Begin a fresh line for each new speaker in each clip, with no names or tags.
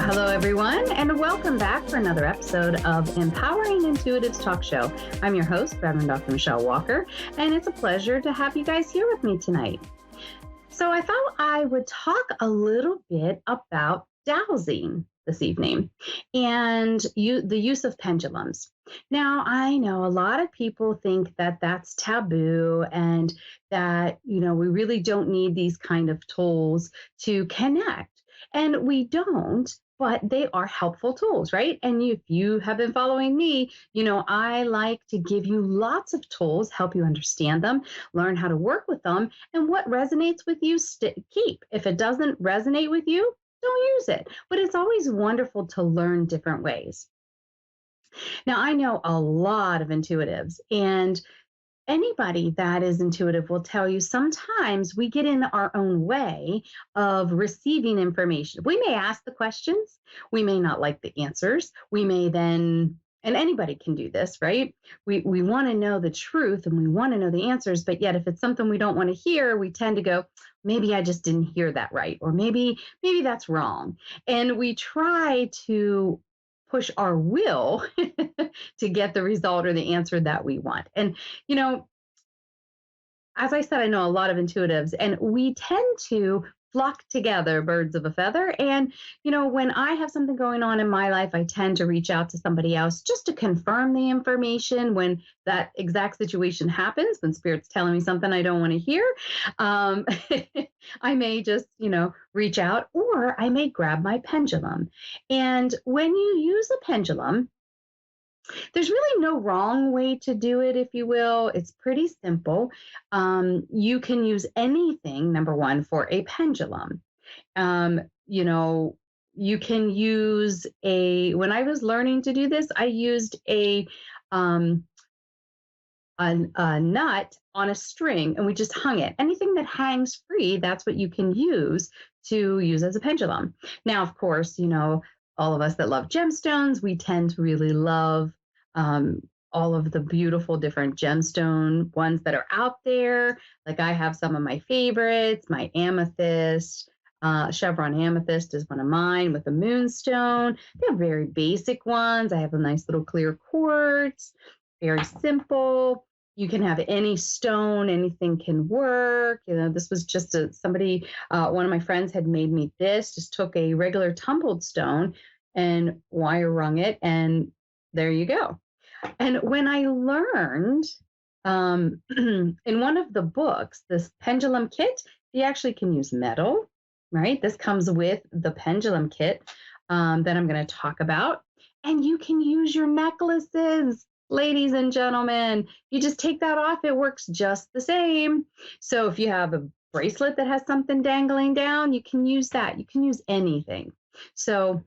hello, everyone, and welcome back for another episode of Empowering Intuitives Talk Show. I'm your host, Reverend Dr. Michelle Walker, and it's a pleasure to have you guys here with me tonight. So I thought I would talk a little bit about dowsing this evening and the use of pendulums. Now, I know a lot of people think that that's taboo and that, we really don't need these kind of tools to connect. And we don't, but they are helpful tools, right? And if you have been following me, I like to give you lots of tools, help you understand them, learn how to work with them, and what resonates with you, keep. If it doesn't resonate with you, don't use it. But it's always wonderful to learn different ways. Now, I know a lot of intuitives, and anybody that is intuitive will tell you sometimes we get in our own way of receiving information. We may ask the questions, we may not like the answers, we may then, and anybody can do this, right? We want to know the truth and we want to know the answers, but yet if it's something we don't want to hear, we tend to go, maybe I just didn't hear that right, or maybe that's wrong. And we try to push our will to get the result or the answer that we want. And, as I said, I know a lot of intuitives, and we tend to flock together, birds of a feather. And, when I have something going on in my life, I tend to reach out to somebody else just to confirm the information when that exact situation happens, when Spirit's telling me something I don't want to hear. I may just, reach out, or I may grab my pendulum. And when you use a pendulum, there's really no wrong way to do it, if you will. It's pretty simple. You can use anything, number one, for a pendulum. You can use when I was learning to do this, I used um, a nut on a string, and we just hung it. Anything that hangs free, that's what you can use as a pendulum. Now, of course, all of us that love gemstones, we tend to really love all of the beautiful different gemstone ones that are out there. Like I have some of my favorites, my amethyst. Chevron amethyst is one of mine with a moonstone. They have very basic ones. I have a nice little clear quartz, very simple. You can have any stone, anything can work. This was just somebody, one of my friends had made me this, just took a regular tumbled stone and wire wrung it, and there you go. And when I learned in one of the books, this pendulum kit, you actually can use metal, right? This comes with the pendulum kit that I'm going to talk about. And you can use your necklaces, ladies and gentlemen. You just take that off. It works just the same. So if you have a bracelet that has something dangling down, you can use that. You can use anything. So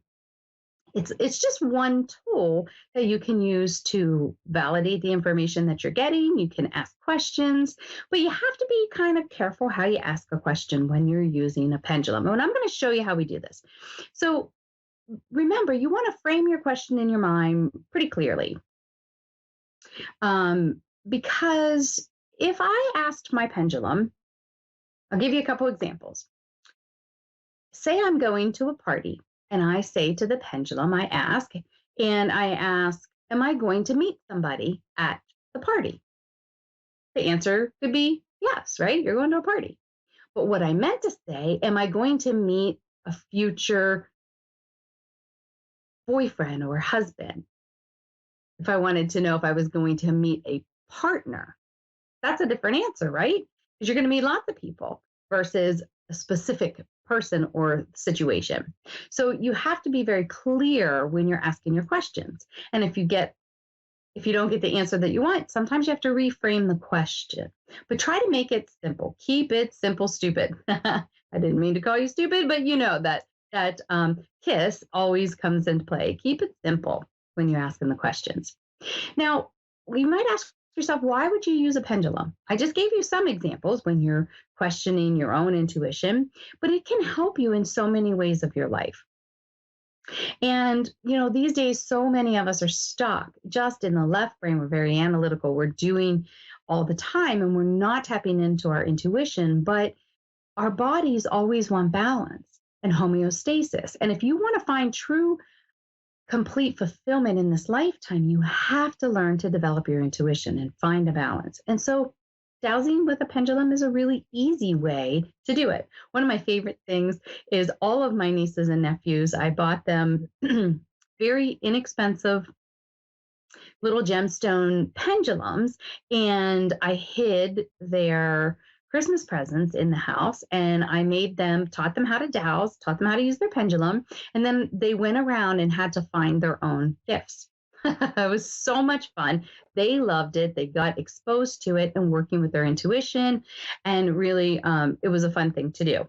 it's just one tool that you can use to validate the information that you're getting. You can ask questions, but you have to be kind of careful how you ask a question when you're using a pendulum. And I'm going to show you how we do this. So remember, you want to frame your question in your mind pretty clearly. Because if I asked my pendulum, I'll give you a couple examples. Say I'm going to a party. And I say to the pendulum, I ask, am I going to meet somebody at the party? The answer could be yes, right? You're going to a party. But what I meant to say, am I going to meet a future boyfriend or husband? If I wanted to know if I was going to meet a partner, that's a different answer, right? Because you're going to meet lots of people versus a specific person or situation. So you have to be very clear when you're asking your questions. And if you don't get the answer that you want, sometimes you have to reframe the question. But try to make it simple. Keep it simple, stupid. I didn't mean to call you stupid, but you know that KISS always comes into play. Keep it simple when you're asking the questions. Now, you might ask yourself, why would you use a pendulum? I just gave you some examples when you're questioning your own intuition, but it can help you in so many ways of your life. And, these days, so many of us are stuck just in the left brain. We're very analytical. We're doing all the time, and we're not tapping into our intuition, but our bodies always want balance. and homeostasis. And if you want to find true, complete fulfillment in this lifetime, you have to learn to develop your intuition and find a balance. And so, dowsing with a pendulum is a really easy way to do it. One of my favorite things is all of my nieces and nephews, I bought them very inexpensive little gemstone pendulums, and I hid their Christmas presents in the house, and I made them, taught them how to dowse, taught them how to use their pendulum, and then they went around and had to find their own gifts. It was so much fun. They loved it. They got exposed to it and working with their intuition, and really, it was a fun thing to do.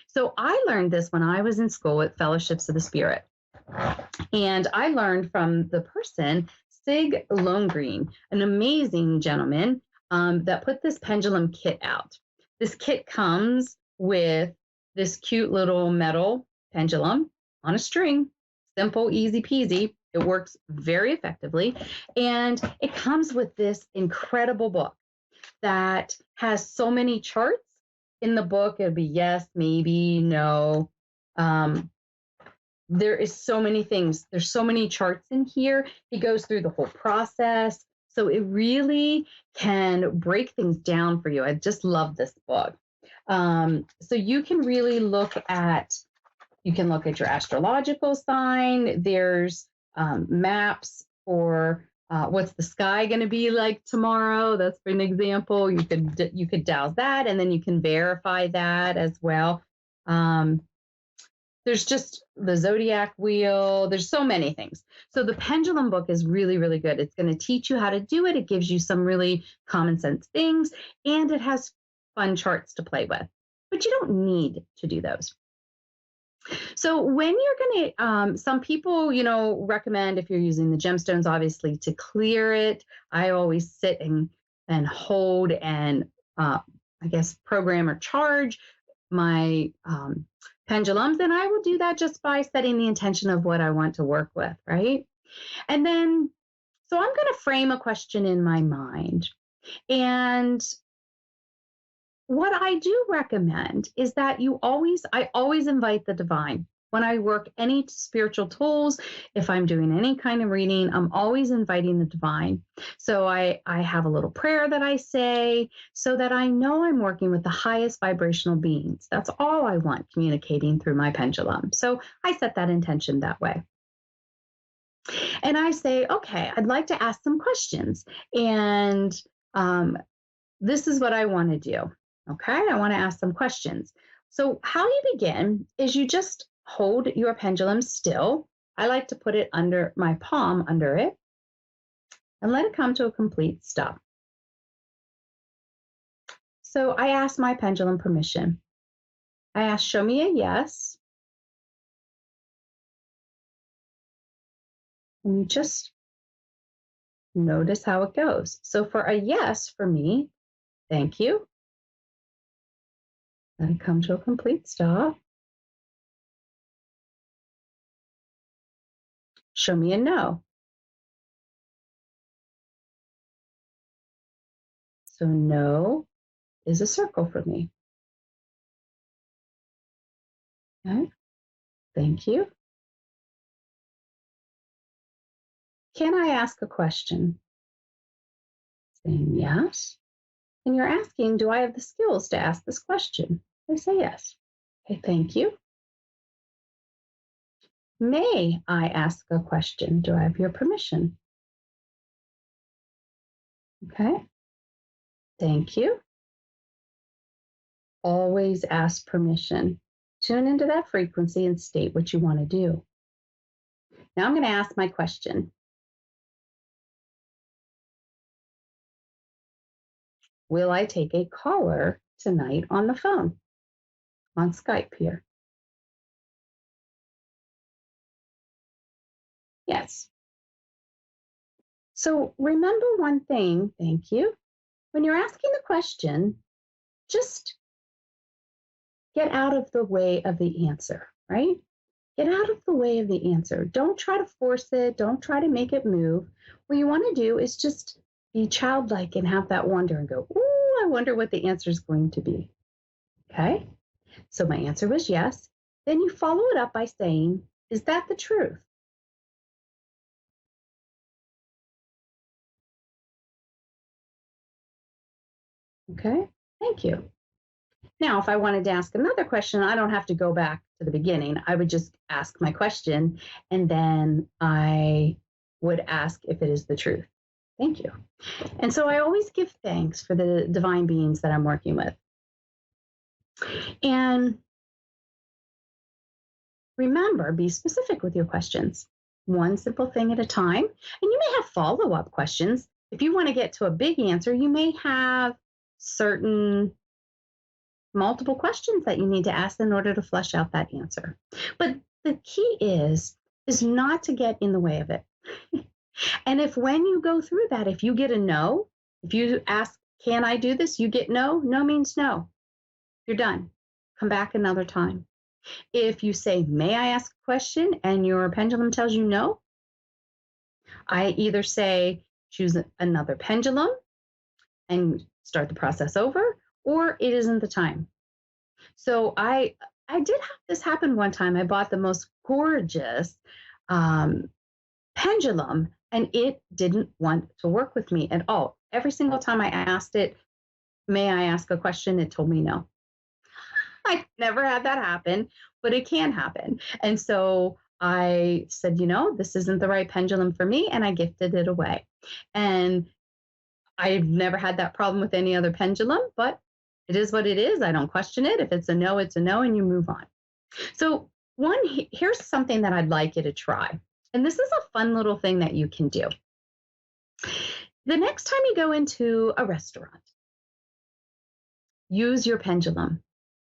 So I learned this when I was in school at Fellowships of the Spirit. And I learned from the person, Sig Longreen, an amazing gentleman that put this pendulum kit out. This kit comes with this cute little metal pendulum on a string, simple, easy peasy. It works very effectively. And it comes with this incredible book that has so many charts. In the book, it'll be yes, maybe, no. There is so many things. There's so many charts in here. He goes through the whole process. So it really can break things down for you. I just love this book. So you can really look at, your astrological sign. There's maps for what's the sky going to be like tomorrow. That's for an example. You could douse that, and then you can verify that as well. There's just the zodiac wheel. There's so many things. So the pendulum book is really, really good. It's going to teach you how to do it. It gives you some really common sense things, and it has fun charts to play with. But you don't need to do those. So when you're going to, some people, recommend, if you're using the gemstones, obviously, to clear it. I always sit and hold and, program or charge my pendulums. And I will do that just by setting the intention of what I want to work with, right? And then, so I'm going to frame a question in my mind. And what I do recommend is that I always invite the divine. When I work any spiritual tools, if I'm doing any kind of reading, I'm always inviting the divine. So I have a little prayer that I say so that I know I'm working with the highest vibrational beings. That's all I want communicating through my pendulum. So I set that intention that way. And I say, okay, I'd like to ask some questions. And this is what I want to do. Okay, I want to ask some questions. So how you begin is you just hold your pendulum still. I like to put it under my palm, under it, and let it come to a complete stop. So I ask my pendulum permission. I ask, show me a yes. And you just notice how it goes. So for a yes for me, thank you. Let it come to a complete stop. Show me a no. So no is a circle for me. Okay, thank you. Can I ask a question? Saying yes. And you're asking, do I have the skills to ask this question? I say yes. Okay, thank you. May I ask a question? Do I have your permission? Okay, thank you. Always ask permission. Tune into that frequency and state what you want to do. Now I'm going to ask my question. Will I take a caller tonight on the phone, on Skype here? Yes. So remember one thing, thank you. When you're asking the question, just get out of the way of the answer, right? Get out of the way of the answer. Don't try to force it. Don't try to make it move. What you want to do is just be childlike and have that wonder and go, ooh, I wonder what the answer is going to be. Okay? So my answer was yes. Then you follow it up by saying, is that the truth? Okay, thank you. Now, if I wanted to ask another question, I don't have to go back to the beginning. I would just ask my question and then I would ask if it is the truth. Thank you. And so I always give thanks for the divine beings that I'm working with. And remember, be specific with your questions, one simple thing at a time. And you may have follow up questions. If you want to get to a big answer, you may have certain multiple questions that you need to ask in order to flesh out that answer. But the key is not to get in the way of it. And if when you go through that, if you get a no, if you ask, can I do this? You get no, no means no. You're done. Come back another time. If you say, may I ask a question? And your pendulum tells you no, I either say, choose another pendulum and start the process over, or it isn't the time. So I did have this happen one time. I bought the most gorgeous um, pendulum, and it didn't want to work with me at all. Every single time I asked it, may I ask a question? It told me no. I never had that happen, but it can happen. And so I said, this isn't the right pendulum for me, and I gifted it away. And I've never had that problem with any other pendulum, but it is what it is. I don't question it. If it's a no, it's a no, and you move on. So, here's something that I'd like you to try. And this is a fun little thing that you can do. The next time you go into a restaurant, use your pendulum.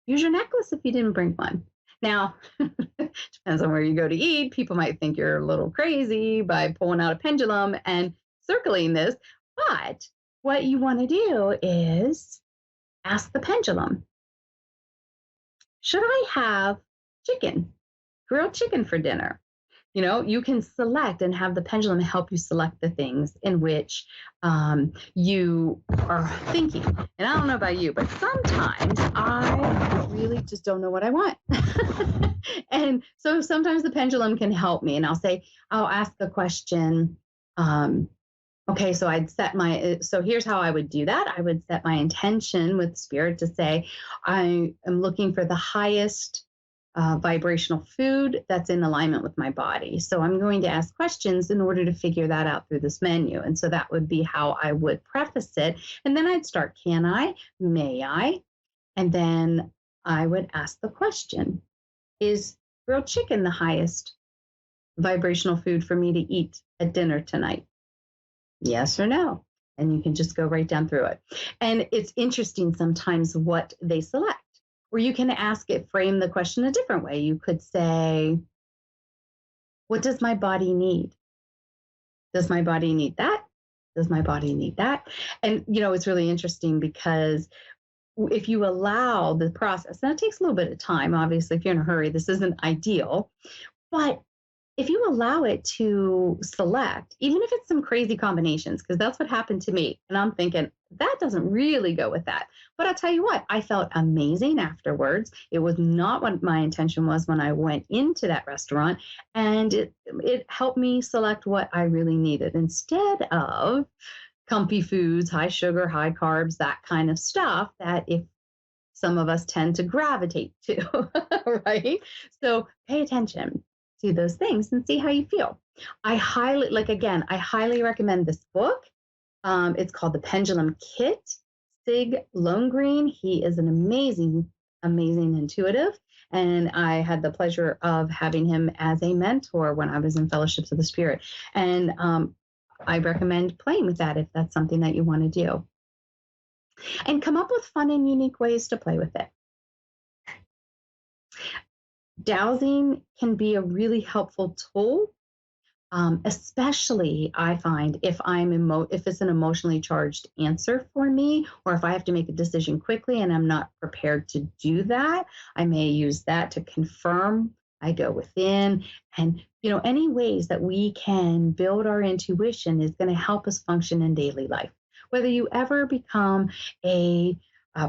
Use your necklace if you didn't bring one. Now, depends on where you go to eat. People might think you're a little crazy by pulling out a pendulum and circling this. But what you want to do is ask the pendulum, should I have chicken, grilled chicken for dinner? You can select and have the pendulum help you select the things in which you are thinking. And I don't know about you, but sometimes I really just don't know what I want. And so sometimes the pendulum can help me. And I'll ask the question, okay, so so here's how I would do that. I would set my intention with spirit to say, I am looking for the highest vibrational food that's in alignment with my body. So I'm going to ask questions in order to figure that out through this menu. And so that would be how I would preface it. And then I'd start, can I, may I? And then I would ask the question, is grilled chicken the highest vibrational food for me to eat at dinner tonight? Yes or no? And you can just go right down through it. And it's interesting sometimes what they select. Or you can frame the question a different way. You could say, what does my body need? Does my body need that? Does my body need that? And, it's really interesting because if you allow the process, and it takes a little bit of time, obviously, if you're in a hurry, this isn't ideal, but if you allow it to select, even if it's some crazy combinations, because that's what happened to me. And I'm thinking, that doesn't really go with that. But I'll tell you what, I felt amazing afterwards. It was not what my intention was when I went into that restaurant. And it helped me select what I really needed instead of comfy foods, high sugar, high carbs, that kind of stuff that if some of us tend to gravitate to, right? So pay attention to those things and see how you feel. I highly recommend this book. It's called The Pendulum Kit. Sig Lonegreen, he is an amazing, amazing intuitive. And I had the pleasure of having him as a mentor when I was in Fellowships of the Spirit. And I recommend playing with that if that's something that you want to do. And come up with fun and unique ways to play with it. Dowsing can be a really helpful tool, especially I find if if it's an emotionally charged answer for me, or if I have to make a decision quickly and I'm not prepared to do that, I may use that to confirm. I go within, and any ways that we can build our intuition is going to help us function in daily life. Whether you ever become a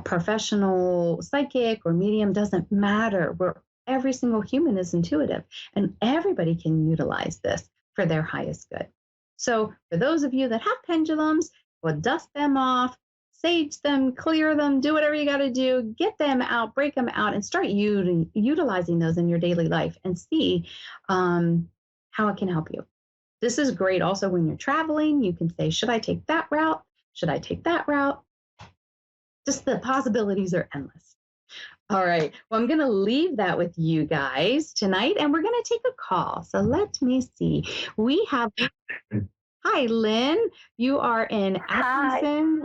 professional psychic or medium doesn't matter. We're every single human is intuitive, and everybody can utilize this for their highest good. So, for those of you that have pendulums, well, dust them off, sage them, clear them, do whatever you got to do, get them out, break them out, and start utilizing those in your daily life and see how it can help you. This is great also when you're traveling. You can say, should I take that route? Should I take that route? Just the possibilities are endless. All right. Well, I'm going to leave that with you guys tonight, and we're going to take a call. So let me see. We have, hi, Lynn. You are in
Hi.
Atkinson.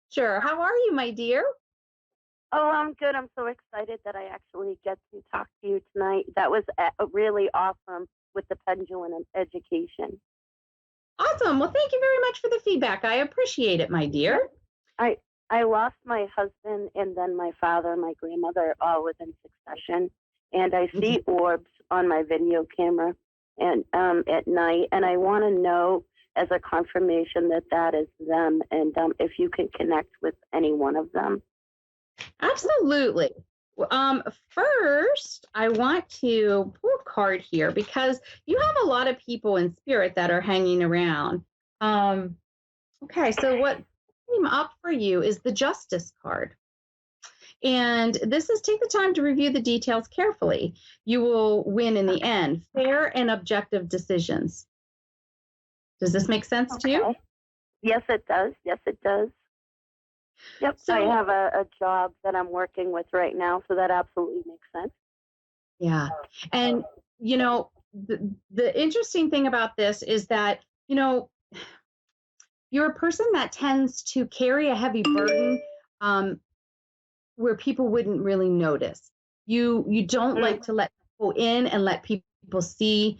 Sure. How are you, my dear?
Oh, I'm good. I'm so excited that I actually get to talk to you tonight. That was really awesome with the pendulum and education.
Awesome. Well, thank you very much for the feedback. I appreciate it, my dear.
I I lost my husband and then my father and my grandmother all within succession, and I see orbs on my video camera and at night, and I want to know as a confirmation that that is them, and if you can connect with any one of them.
Absolutely. First, I want to pull a card here because you have a lot of people in spirit that are hanging around. Okay, so what came up for you is the Justice card. And this is take the time to review the details carefully. You will win in the end. Fair and objective decisions. Does this make sense to you?
Yes, it does. Yes, it does. Yep.
So,
I have a job that I'm working with right now, so that absolutely makes sense.
yeah. And, the interesting thing about this is that, you're a person that tends to carry a heavy burden where people wouldn't really notice. You don't like to let people in and let people see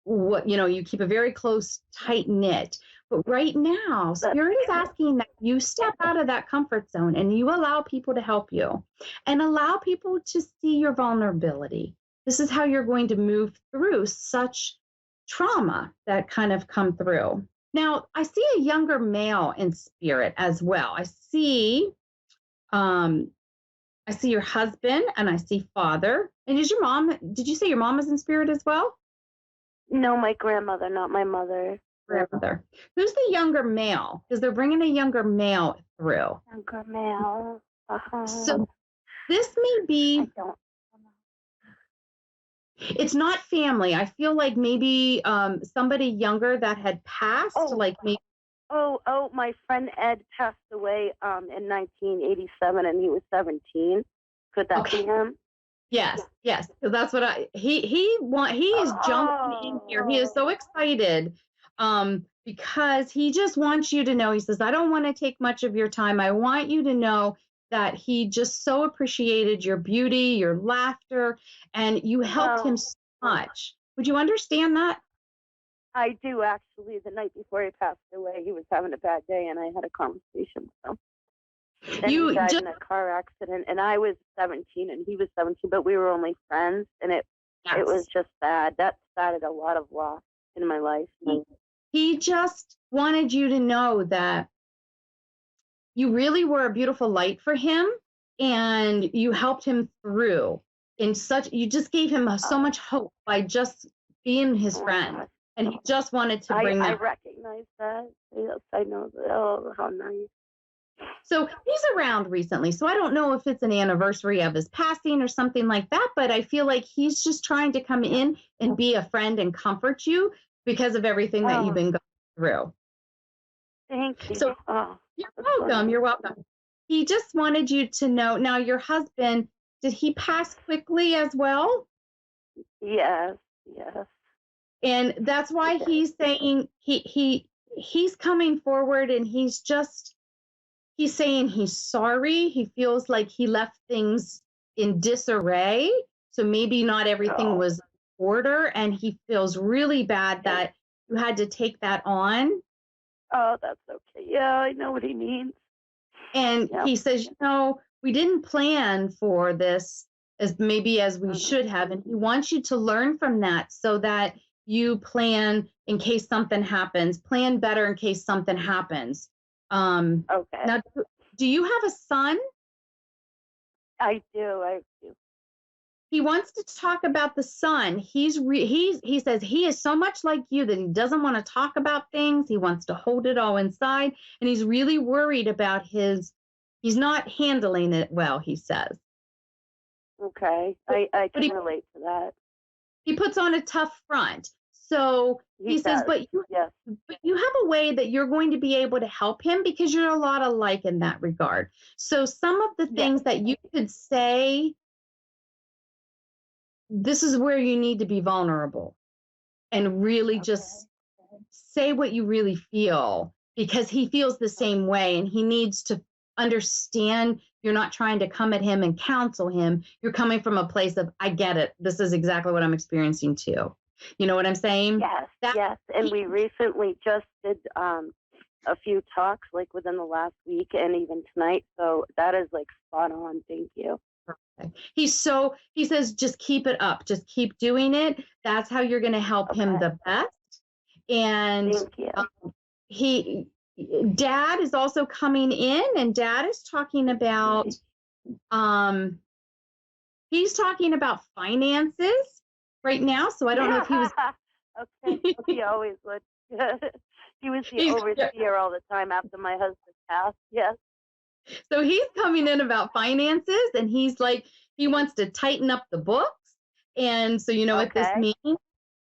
what, you keep a very close, tight knit. But right now, Spirit is asking that you step out of that comfort zone and you allow people to help you and allow people to see your vulnerability. This is how you're going to move through such trauma that kind of come through. Now, I see a younger male in spirit as well. Um, I see your husband and I see father. And is your mom, did you say your mom is in spirit as well?
No, my grandmother, not my mother.
Grandmother. Who's the younger male? Because they're bringing a younger male through.
Younger male.
So this may be,
I don't know.
it's not family. I feel like maybe somebody younger that had passed, like me.
Oh, my friend Ed passed away in 1987 and he was 17. Could that be him?
Yes, because that's what he is jumping in here. He is so excited because he just wants you to know. He says, I don't want to take much of your time. I want you to know that he just so appreciated your beauty, your laughter, and you helped him so much. Would you understand that?
I do, actually. The night before he passed away, he was having a bad day, and I had a conversation with him. And he died in a car accident, and I was 17, and he was 17, but we were only friends, and it was just sad. That started a lot of loss in my life.
He just wanted you to know that you really were a beautiful light for him, and you helped him through you just gave him so much hope by just being his friend. And he just wanted to bring that.
I recognize that. Yes, I know that. Oh, how nice.
So he's around recently. So I don't know if it's an anniversary of his passing or something like that, but I feel like he's just trying to come in and be a friend and comfort you because of everything that you've been going through.
Thank you.
So you're welcome. You're welcome. He just wanted you to know. Now, your husband, did he pass quickly as well?
Yes.
And that's why he's saying he's coming forward and he's saying he's sorry. He feels like he left things in disarray. So maybe not everything was in order. And he feels really bad that you had to take that on.
Oh, that's okay. Yeah, I know what he means.
And he says, we didn't plan for this as we should have. And he wants you to learn from that so that you plan in case something happens, plan better in case something happens.
Okay.
Now, do you have a son?
I do.
he wants to talk about the son. He says he is so much like you that he doesn't want to talk about things. He wants to hold it all inside, and he's really worried about he's not handling it well, he says.
Okay. I
But
can relate to that.
he puts on a tough front. So
He
he says,
does. Yes.
but you have a way that you're going to be able to help him because you're a lot alike in that regard. So some of the
Yes.
things that you could say, this is where you need to be vulnerable and really just say what you really feel, because he feels the same way and he needs to understand you're not trying to come at him and counsel him. You're coming from a place of, I get it. This is exactly what I'm experiencing too. You know what I'm saying?
Yes. Yes. And we recently just did a few talks like within the last week and even tonight. So that is like spot on. Thank you.
He says, just keep it up. Just keep doing it. That's how you're going to help him the best. And
Thank you.
he, dad is also coming in, and dad is talking about, he's talking about finances right now. So I don't know if he was.
Okay. He always would. He was the overseer all the time after my husband passed. Yes.
So he's coming in about finances, and he's like, he wants to tighten up the books. And so, you know what this means?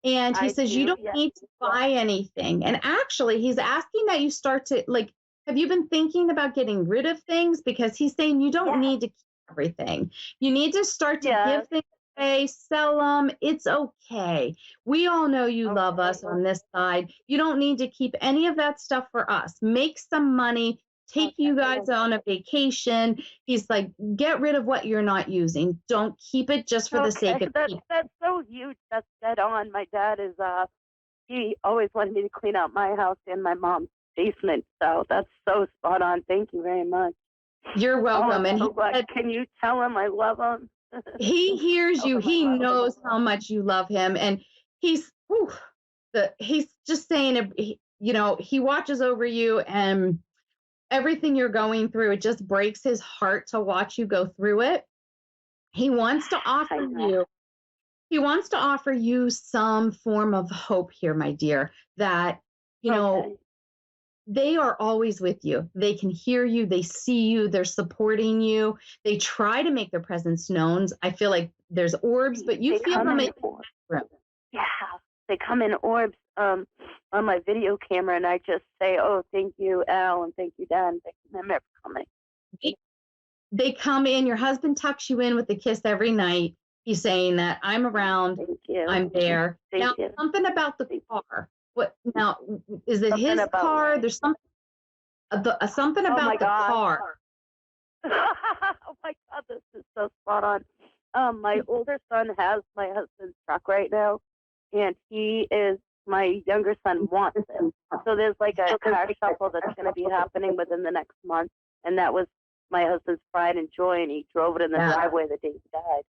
And he says, you don't need to buy anything. And actually, he's asking that you start to, like, have you been thinking about getting rid of things? Because he's saying you don't need to keep everything. You need to start to give things away, sell them. It's okay. We all know you love us on this side. You don't need to keep any of that stuff for us. Make some money. Take you guys on a vacation. He's like, get rid of what you're not using. Don't keep it just for the sake of
that's so huge. That's dead on. My dad is he always wanted me to clean out my house and my mom's basement. So that's so spot on. Thank you very much.
You're welcome. And
so can you tell him I love him?
He hears you. He knows how much you love him, and he's just saying, you know, he watches over you, and everything you're going through, it just breaks his heart to watch you go through it. He wants to offer you some form of hope here, my dear, that, you know, they are always with you. They can hear you. They see you. They're supporting you. They try to make their presence known. I feel like there's orbs, but you feel them in the room.
Yeah, they come in orbs on my video camera, and I just say, oh, thank you, Al, and thank you, Dad, and thank you, Mom, for coming.
They come in. Your husband tucks you in with a kiss every night. He's saying that I'm around.
Thank you.
I'm there.
Thank you.
Something about the car. What now? Is it his car? There's something about the car.
Oh my God, this is so spot on. My older son has my husband's truck right now, and my younger son wants it. So there's like a car shuffle that's going to be happening within the next month, and that was my husband's pride and joy, and he drove it in the driveway the day he died.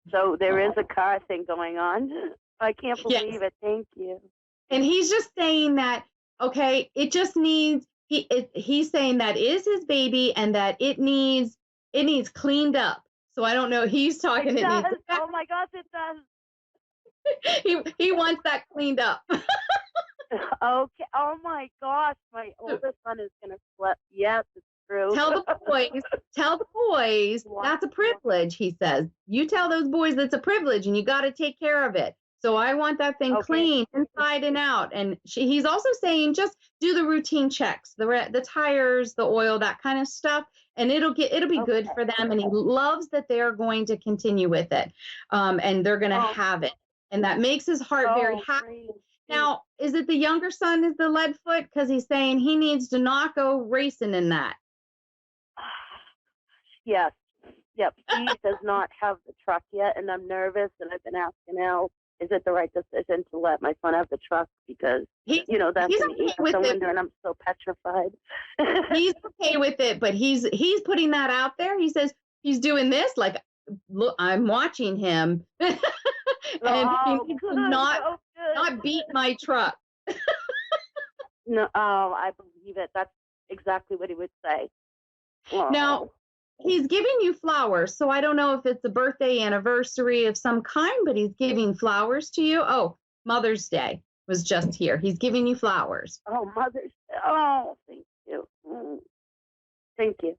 So there is a car thing going on. I can't believe it. Thank you.
And he's just saying that, okay, it just needs, he's saying that is his baby and that it needs cleaned up. So I don't know. He's talking.
It does. Oh my gosh, it
does. He wants that cleaned up.
Okay. Oh my gosh, my oldest son is gonna flip. Yes, it's true.
Tell the boys that's a privilege. He says, you tell those boys that's a privilege, and you got to take care of it. So I want that thing clean inside and out. And he's also saying, just do the routine checks, the tires, the oil, that kind of stuff, and it'll be good for them. And he loves that they're going to continue with it, and they're going to have it, and that makes his heart very happy. Great. Now, is it the younger son is the lead foot? Because he's saying he needs to not go racing in that.
Yes. Yep. He does not have the truck yet, and I'm nervous, and I've been asking Al, is it the right decision to let my son have the truck? Because, that's an 8-cylinder, and I'm so petrified.
He's okay with it, but he's putting that out there. He says he's doing this, like, look, I'm watching him. And he needs to not beat my truck.
No, I believe it. That's exactly what he would say.
Now, he's giving you flowers. So I don't know if it's a birthday anniversary of some kind, but he's giving flowers to you. Oh, Mother's Day was just here. He's giving you flowers.
Oh, Mother's Day. Oh, thank you. Thank you.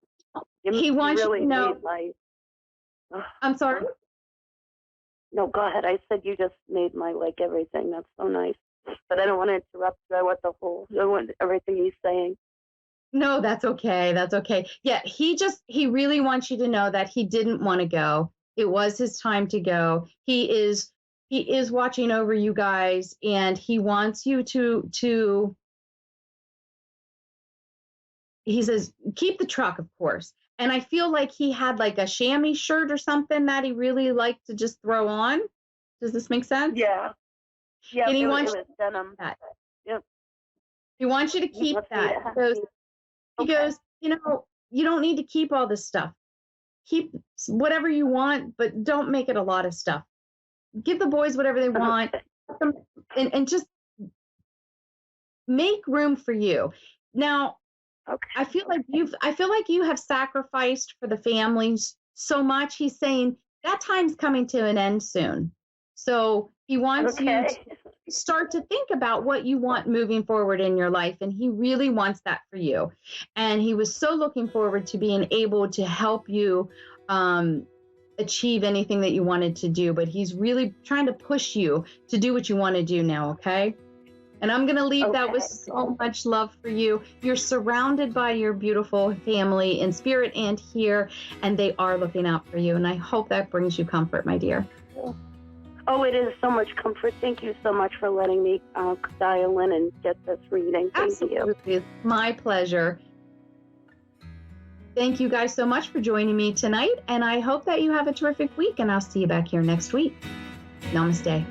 He wants you
really
to know.
made my.
I'm sorry.
No, go ahead. I said you just made my everything. That's so nice. But I don't want to interrupt you. I want everything he's saying.
No, that's okay. That's okay. Yeah, he really wants you to know that he didn't want to go. It was his time to go. He is watching over you guys, and he wants you to he says, keep the truck, of course. And I feel like he had like a chamois shirt or something that he really liked to just throw on. Does this make sense?
Yeah. Yeah.
And he
it
wants
was denim.
that.
Yep.
He wants you to keep that. He goes, you don't need to keep all this stuff. Keep whatever you want, but don't make it a lot of stuff. Give the boys whatever they want, and just make room for you. Now,
Okay.
I feel like you have sacrificed for the families so much. He's saying that time's coming to an end soon. So he wants you to start to think about what you want moving forward in your life. And he really wants that for you. And he was so looking forward to being able to help you achieve anything that you wanted to do. But he's really trying to push you to do what you want to do now. Okay. And I'm going to leave that with so much love for you. You're surrounded by your beautiful family in spirit and here, and they are looking out for you. And I hope that brings you comfort, my dear.
Oh, it is so much comfort. Thank you so much for letting me dial in and get this reading. Thank you.
It's my pleasure. Thank you guys so much for joining me tonight. And I hope that you have a terrific week. And I'll see you back here next week. Namaste.